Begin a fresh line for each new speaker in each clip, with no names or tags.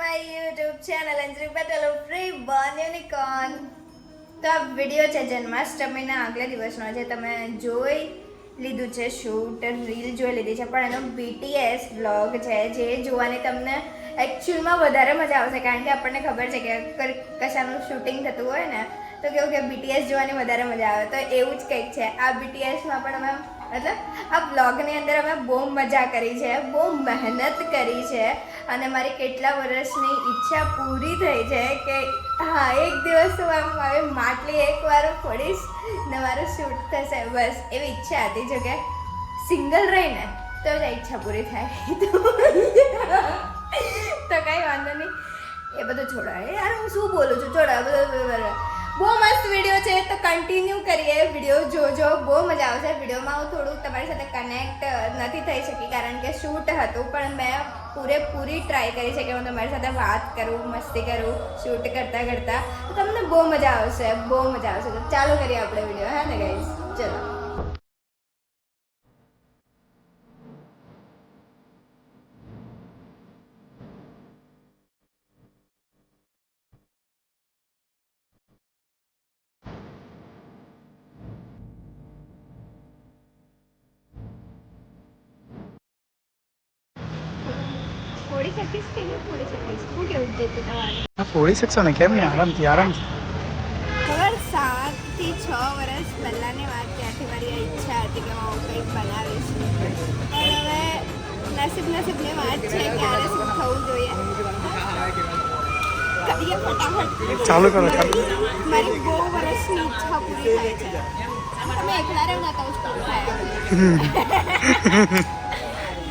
My YouTube channel Anjali Patel free બન unicorn. તો આ વિડીયો છે જન્માષ્ટમીના આગલા દિવસનો જે તમે જોઈ લીધું છે શૂટ રીલ જોઈ લીધી છે, પણ એનો BTS વ્લોગ છે જે જોવાની તમને એકચ્યુઅલમાં વધારે મજા આવશે, કારણ કે આપણને ખબર છે કે કશાનું શૂટિંગ થતું હોય ને તો કેવું કે BTS જોવાની વધારે મજા આવે. તો એવું જ કંઈક છે આ BTSમાં પણ અમે મતલબ આ બ્લોગની અંદર અમે બહુ મજા કરી છે, બહુ મહેનત કરી છે અને મારી કેટલા વર્ષની ઈચ્છા પૂરી થઈ છે કે હા એક દિવસ તો મારી માટલી એકવાર ફોડીશ ને મારું શૂટ થશે, બસ એવી ઈચ્છા હતી. જો કે સિંગલ રહીને તો જ ઈચ્છા પૂરી થાય તો કંઈ વાંધો નહીં, એ બધું છોડાય યાર, હું શું બોલું છું, છોડા બધું. બહુ મસ્ત વિડીયો છે તો કન્ટિન્યુ કરીએ, વિડીયો જોજો, બહુ મજા આવશે. વિડીયોમાં હું થોડુંક તમારી સાથે કનેક્ટ નથી થઈ શકી કારણ કે શૂટ હતું, પણ મેં પૂરેપૂરી ટ્રાય કરી છે કે હું તમારી સાથે વાત કરું, મસ્તી કરું શૂટ કરતાં કરતાં, તો તમને બહુ મજા આવશે, બહુ મજા આવશે. તો ચાલુ કરીએ આપણે વિડીયો, હા ને ગાઈઝ, ચલો. ફોડી શકીશ કે નહીં ફોડી શકીશ, શું કેવું છે તમારે?
ફોડી શકશો ને, કેમ નહીં, આરામથી આરામથી.
ખબર 7 થી 6 વર્ષ પહેલાંની વાત, ત્યાંથી મારી આ ઈચ્છા હતી કે હું કંઈક બનાવીશ, પણ હવે નસીબની વાત છે ક્યારે શું થવું જોઈએ. કરીએ ફટાફટ,
ચાલુ કરો ચાલુ.
મારી બહુ વર્ષની ઈચ્છા પૂરી થાય છે. તમે એકલા રહેવ ના તો જ પૂરું થાય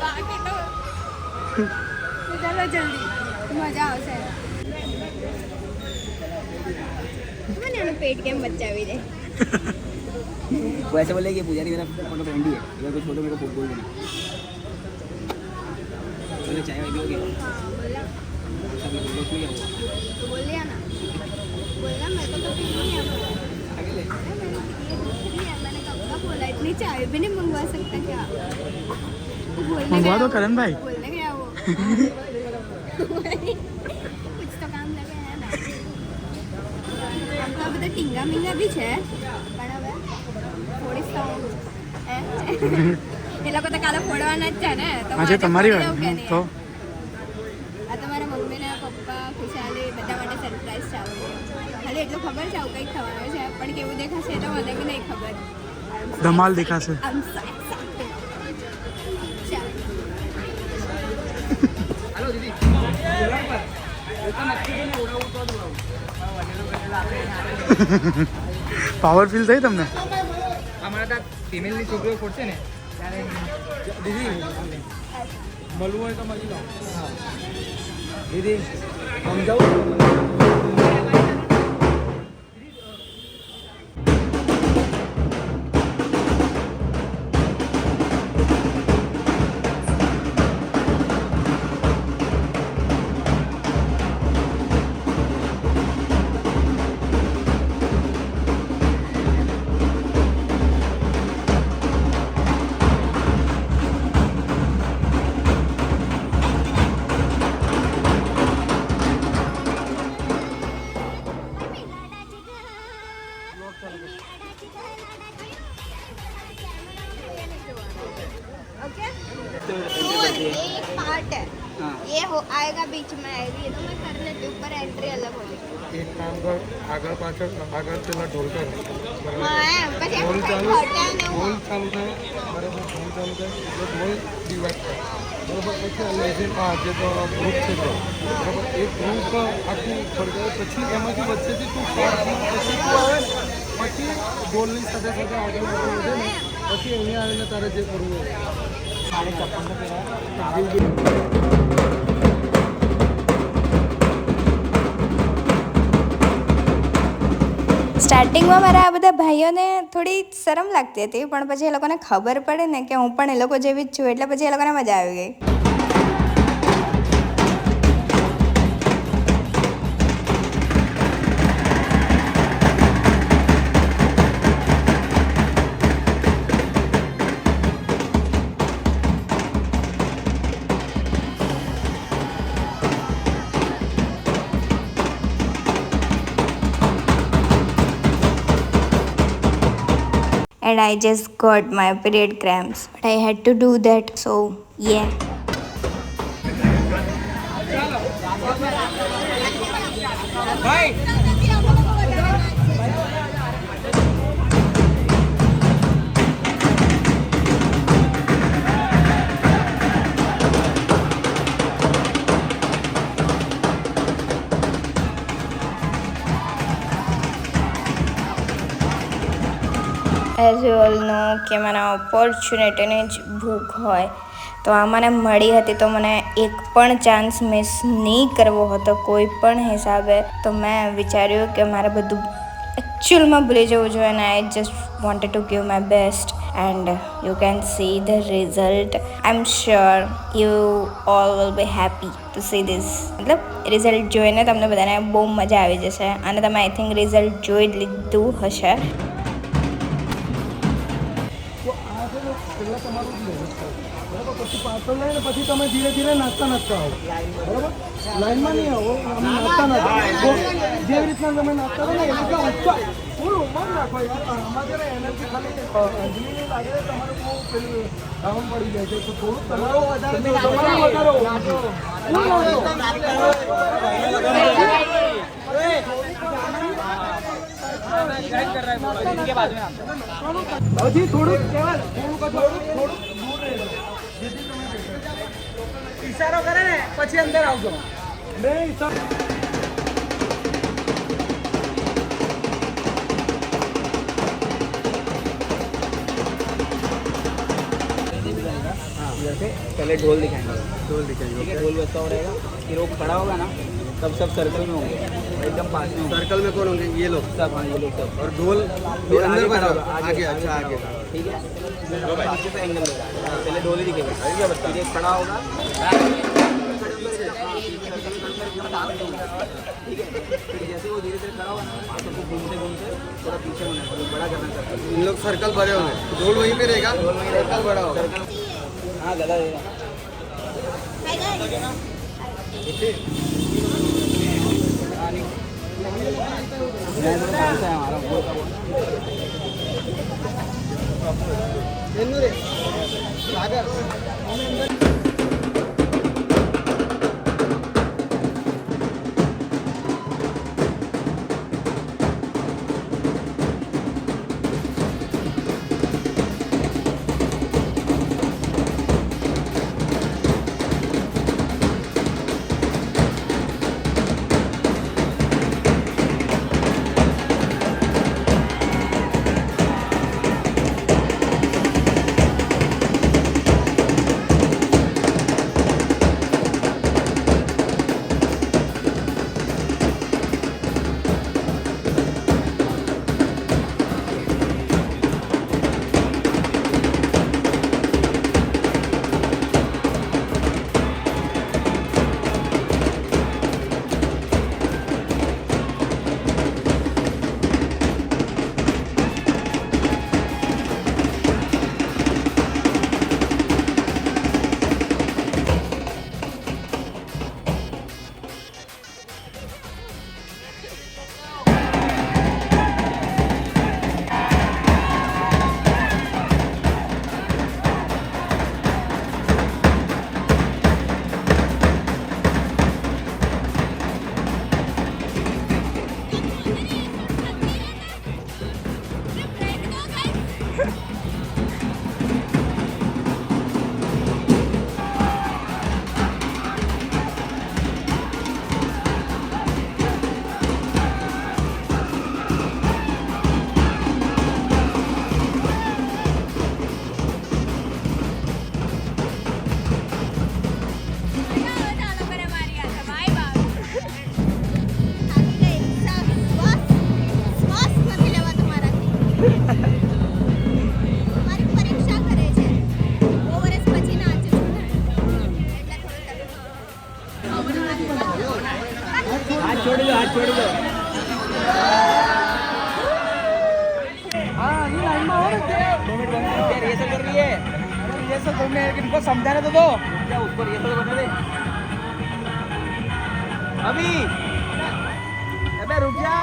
બાકી તો ચાલો જલ્દી, મજા આવશે. મને એનું પેટ કેમ બચાવી દે.
वो ऐसे बोले कि पुजारी मेरा फोटो फ्रेंड ही है, अगर कुछ फोटो मेरे को बोल देना. चलो चाय वाय पियोगे?
हाँ बोला,
सब लोग दोस्त में क्या हुआ?
तो बोल दिया ना, बोला मैं तो कभी नहीं है,
आगे ले.
मैंने कब का बोला, इतनी चाय भी नहीं मंगवा सकता क्या? बोलने
मंगवा
गया
दो
वो,
करण भाई.
बोलने गया वो कुछ तो काम लगे है ना. આમ તો બધા ટીંગા મીંગા બી છે, પણ હવે ફોડીશ તો હું. એ લોકો તો કાલે ફોડવાના જ છે ને, તો હું
આજે
આજે
તમારી
ફોડી દઉં કે
વાત
નહીં?
તો
આ તો મારા મમ્મી ને પપ્પા ખુશાલી બધા માટે સરપ્રાઈઝ છે આવું. ખાલી એટલું ખબર છે આવું કંઈક થવાનું છે, પણ કેવું દેખાશે એ તો મને બી નહીં ખબર.
ધમાલ દેખાશે.
I'm so excited. ચાલો.
हेलो दीदी सोलर पर तो नक्की ने उड़ाऊं तो उड़ाऊं.
પાવર ફીલ થઈ તમને?
અમારા ત્યાં ફિમેલની છોકરીઓ ફોડશે ને ત્યારે દીદી મળવું હોય તો મળી લો. હા દીદી સમજાવું.
ओके,
तो
एक पार्ट है,
हाँ
ये हो आएगा बीच में आएगी, ये तो मैं कर लेती हूँ, ऊपर एंट्री अलग होगी.
એક કામ કર, આગળ પાછળ પેલા ઢોલ કર.
હા એમ પછી
ઢોલ
આપણે
ચાલુ,
કંઈક હટે ને
ઢોલ
એવું.
ચાલુ થાય બરાબર, ઢોલ ચાલુ થાય એટલે ઢોલ ડિવાઈડ થાય બરાબર. પછી આ લેઝિન આ જે તો ગ્રુપ છે તો બરાબર, એ ગ્રુપ આખું ફરગાવે, પછી એમાંથી વચ્ચેથી તું પાર્ટમાં પછી તું આવે ને, પછી ઢોલની સાથે સાથે આગળ વધે ને, પછી અહીંયા આવીને તારે જે કરવું હોય.
સ્ટાર્ટિંગમાં મારા આ બધા ભાઈઓને થોડી શરમ લાગતી હતી, પણ પછી એ લોકોને ખબર પડે ને કે હું પણ એ લોકો જેવી જ છું, એટલે પછી એ લોકોને મજા આવી ગઈ. and I just got my period cramps. But I had to do that, so yeah.
ભાઈ
એઝ યુ ઓલ નો કે મને ઓપોર્ચ્યુનિટીની જ ભૂખ હોય તો આ મને મળી હતી તો મને એક પણ ચાન્સ મિસ નહીં કરવો હતો કોઈ પણ હિસાબે. તો મેં વિચાર્યું કે મારે બધું એકચ્યુઅલમાં ભૂલી જવું જોઈએ અને I just wanted to give my best and you can see the result. I am sure you all will be happy to see this. મતલબ રિઝલ્ટ જોઈને તમને બધાને બહુ મજા આવી જશે અને તમે આઈ થિંક રિઝલ્ટ જોઈ જ લીધું હશે.
તો આ છે ને પહેલાં તમારું જ મહેનત કરો બરાબર, પછી પાર્સલ લઈને પછી તમે ધીરે ધીરે નાચતા નાચતા આવો બરાબર. લાઈનમાં નહીં આવો, અમે નાચતા નાચતા જેવી રીતના તમે નાચતા રહો ને એ રીતના ઉત્સાહ ફૂલ ઉમંગ રાખો યાર. આમાં છે ને એનર્જી ખાલી અંજલિને લાગે છે તમારે બહુ પેલું ડાઉન પડી જાય છે, તો થોડુંક તમારો વધારો હજી થોડુંક કહેવાય થોડુંક દૂર રહેજો જેથી તમે ઈશારો કરે ને પછી અંદર આવજો. મેં ઈશારો
पहले ढोल दिखाएंगे, ठीक है, ढोल बजता हो रहेगा, फिर वो खड़ा होगा ना तब सब सर्कल में होंगे, एकदम पास में होंगे.
सर्कल में कौन होंगे? ये लोग
सब, हाँ ये लोग सब.
और ढोल
ढोल
अंदर
आगे खड़ा
बजा
होगा,
आगे. अच्छा आगे
ठीक है. पीछे से एंगल लेगा, पहले ढोल ही दिखेगा, फिर एक खड़ा होगा, ठीक है. फिर जैसे वो धीरे धीरे खड़ा होगा ना तो घूमते घूमते थोड़ा पीछे होना है, बड़ा करना चाहता है.
इन लोग सर्कल भरे होंगे, ढोल वहीं पे रहेगा, सर्कल बड़ा होगा.
हाँ गला देगा. हमारा हाथ छोड़ दो. हाँ ये लाइन में हो रहे थे, रिहर्सल कर रही है. रिहर्सल तुमने इनको समझाने तो दो. क्या उसको रिहर्सल करने दे. अभी अबे रुक जा.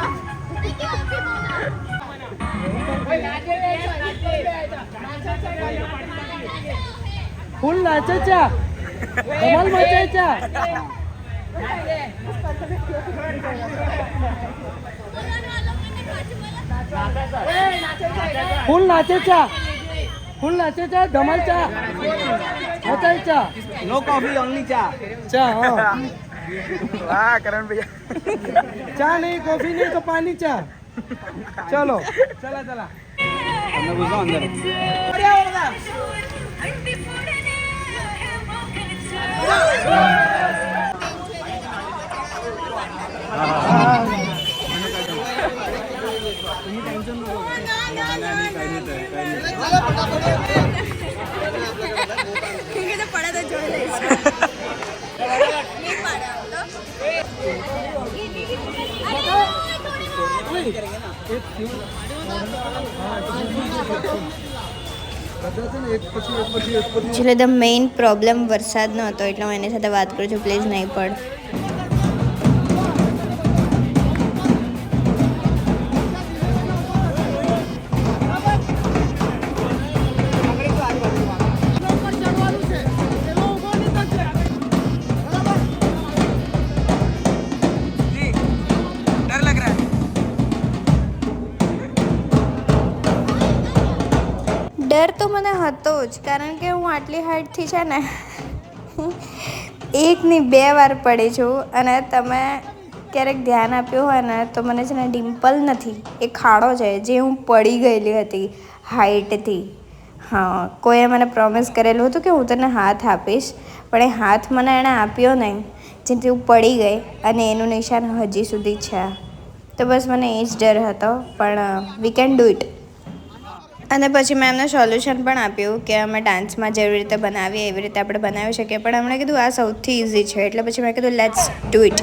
फुल नाचायच्या धमाल मचायच्या फुल नाचायच्या धमालच्या मचायच्या
नो कॉफी ओनली चा
चा हाँ
वाह करण भैया
चा नहीं कॉफी नहीं तो पानी चा चलो चला चला
તમે ઘુસો અંદર
એકચ્યુઅલી ધ મેઇન પ્રોબ્લેમ વરસાદનો હતો એટલે હું એની સાથે વાત કરું છું પ્લીઝ નહીં પડ ડર તો મને હતો જ કારણ કે હું આટલી હાઇટથી છે ને એકની 2 વાર પડી છું અને તમે ક્યારેક ધ્યાન આપ્યું હોય ને તો મને છે ને ડિમ્પલ નથી એ ખાડો છે જે હું પડી ગયેલી હતી હાઇટથી હા કોઈએ મને પ્રોમિસ કરેલું હતું કે હું તને હાથ આપીશ પણ એ હાથ મને એણે આપ્યો નહીં જેથી હું પડી ગઈ અને એનું નિશાન હજી સુધી છે તો બસ મને એ જ ડર હતો પણ વી કેન ડુ ઇટ અને પછી મેં એમને સોલ્યુશન પણ આપ્યું કે અમે ડાન્સમાં જેવી રીતે બનાવીએ એવી રીતે આપણે બનાવી શકીએ પણ એમણે કીધું આ સૌથી ઇઝી છે એટલે પછી મેં કીધું લેટ્સ ડુ ઇટ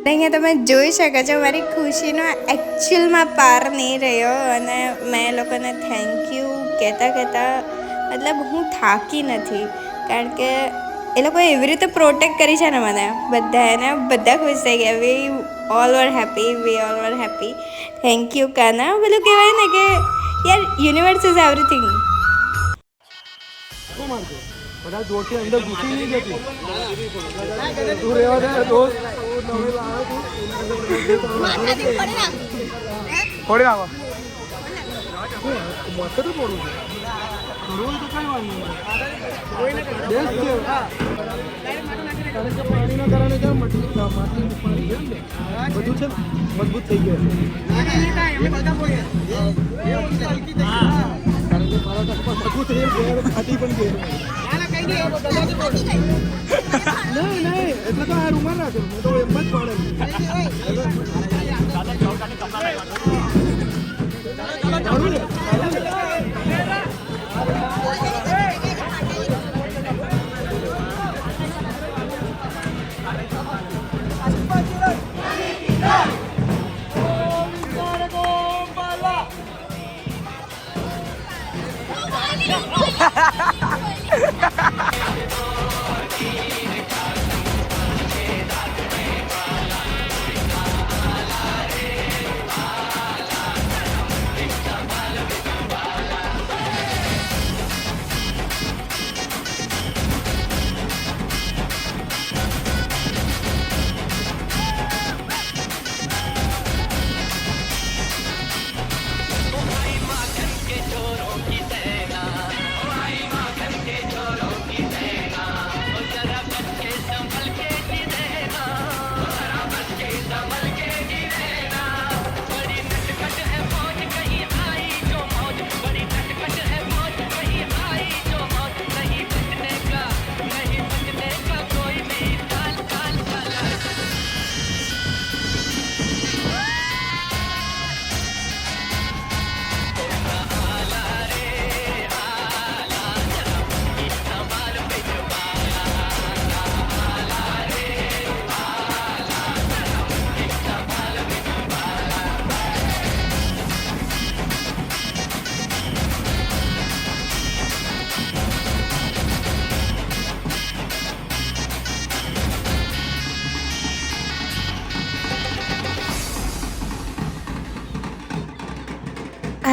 અહીંયા તમે જોઈ શકો છો મારી ખુશીનો એકચ્યુઅલમાં પાર નહીં રહ્યો અને મેં એ લોકોને થેન્ક યુ કહેતા મતલબ હું થાકી નથી કારણ કે એ લોકોએ એવી રીતે પ્રોટેક્ટ કરી છે ને મને બધાને બધા ખુશ થઈ ગયા we all were happy thank you Kana પેલું કહેવાય ને કે યાર યુનિવર્સ ઇઝ એવરીથિંગ
શું માનતો બધા જોરથી અંદર ઘૂસી નહીં જતી તું રહેવા દે દોસ્ત
થોડી નાખો
મસ્ત તો પડું છે કરવું તો કઈ વાંધો નહીં કારણ કે પાણીના કારણે છે માટીનું પાણી છે ને બધું છે મજબૂત થઈ ગયું કારણ કે મારા મજબૂત થઈ ગયું ફાટી પણ ગયું નહીં એટલે તો આ રૂમાલ રાખ્યો મેં તો એમ જ પાડેલું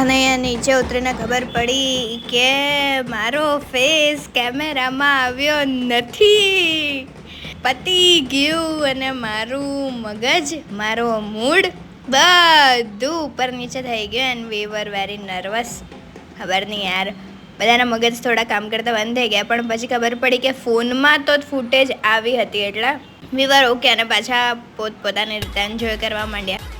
અને અહીંયા નીચે ઉતરીને ખબર પડી કે મારો ફેસ કેમેરામાં આવ્યો નથી. પતી ગયું અને મારું મગજ, મારો મૂડ બધું ઉપર નીચે થઈ ગયું and we were very nervous. ખબર નહીં યાર, બધાના મગજ થોડા કામ કરતા બંધ થઈ ગયા, પણ પછી ખબર પડી કે ફોનમાં તો ફૂટેજ આવી હતી એટલે વી વર ઓકે અને પાછા પોતાની રીતે એન્જોય કરવા માંડ્યા.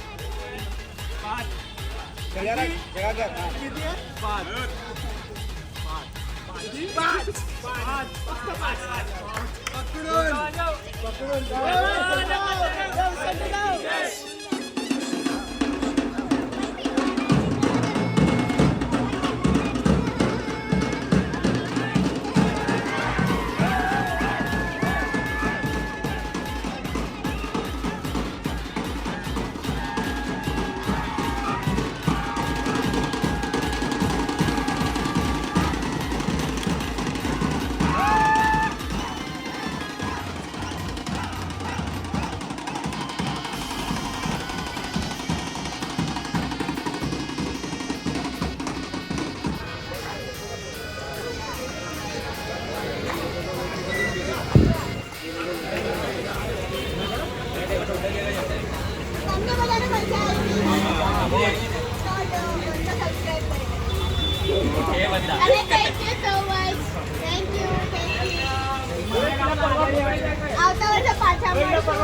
Thank you so much. Thank you. આવતા વર્ષે પાછા મળીશું.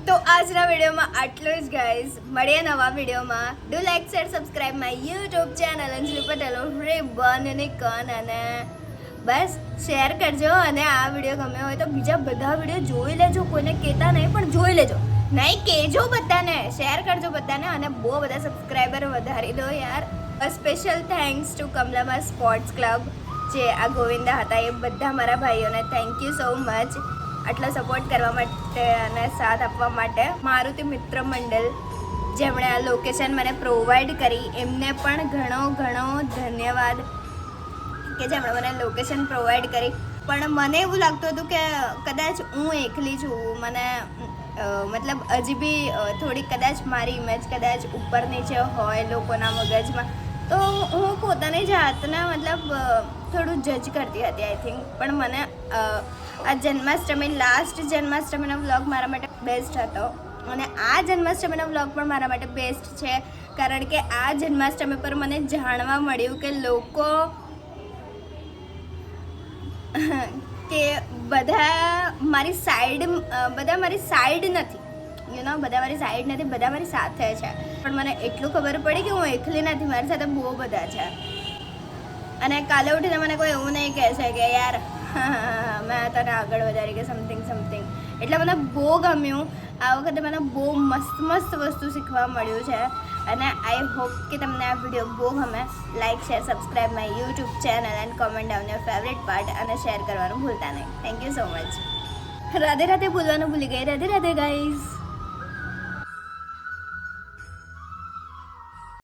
તો આજના વિડીયોમાં આટલું જ ગાઈઝ. મળીએ નવા વિડીયોમાં. Do like, share, subscribe my YouTube channel Anjali Patel ribbon unicorn અને બસ શેર કરજો. અને આ વિડીયો ગમ્યો હોય તો બીજા બધા વિડીયો જોઈ લેજો. કોઈને કહેતા નહીં પણ જોઈ લેજો. નહીં કહેજો બધાને, શેર કરજો બધાને અને બહુ બધા સબસ્ક્રાઈબર વધારી દો યાર. સ્પેશિયલ થેન્ક્સ ટુ કમલામાં સ્પોર્ટ્સ ક્લબ જે આ ગોવિંદા હતા એ બધા મારા ભાઈઓને થેન્ક યુ સો મચ આટલો સપોર્ટ કરવા માટે અને સાથ આપવા માટે. મારુતિ મિત્ર મંડળ જેમણે આ લોકેશન મને પ્રોવાઈડ કરી એમને પણ ઘણો ઘણો ધન્યવાદ કે જેમણે મને લોકેશન પ્રોવાઈડ કરી. પણ મને એવું લાગતું હતું કે કદાચ હું એકલી છું, મને મતલબ હજી બી થોડી કદાચ મારી ઇમેજ કદાચ ઉપર નીચે હોય લોકોના મગજમાં, તો હું પોતાની જાતને મતલબ થોડું જજ કરતી હતી આઈ થિંક. પણ મને આ જન્માષ્ટમી લાસ્ટ જન્માષ્ટમીનો વ્લોગ મારા માટે બેસ્ટ હતો અને આ જન્માષ્ટમીનો વ્લોગ પણ મારા માટે બેસ્ટ છે, કારણ કે આ જન્માષ્ટમી પર મને જાણવા મળ્યું કે લોકો કે બધા મારી સાઈડ નથી, યુ નો, બધા મારી સાઈડ નથી, બધા મારી સાથે છે. પણ મને એટલું ખબર પડી કે હું એકલી નથી, મારી સાથે બહુ બધા છે. અને કાલે ઉઠીને મને કોઈ એવું નહીં કહેશે કે યાર મેં તને આગળ વધારી કે સમથિંગ. એટલે મને બહુ ગમ્યું. આ વખતે મને બહુ મસ્ત વસ્તુ શીખવા મળ્યું છે અને આઈ હોપ કે તમને આ વિડીયો બહુ ગમે. Like, share, subscribe my YouTube channel and comment down your favourite part અને શેર કરવાનું ભૂલતા નહીં. Thank you so much. Radhe Radhe બોલવાનું ભૂલી ગઈ. રાધે રાધે ગાઈઝ.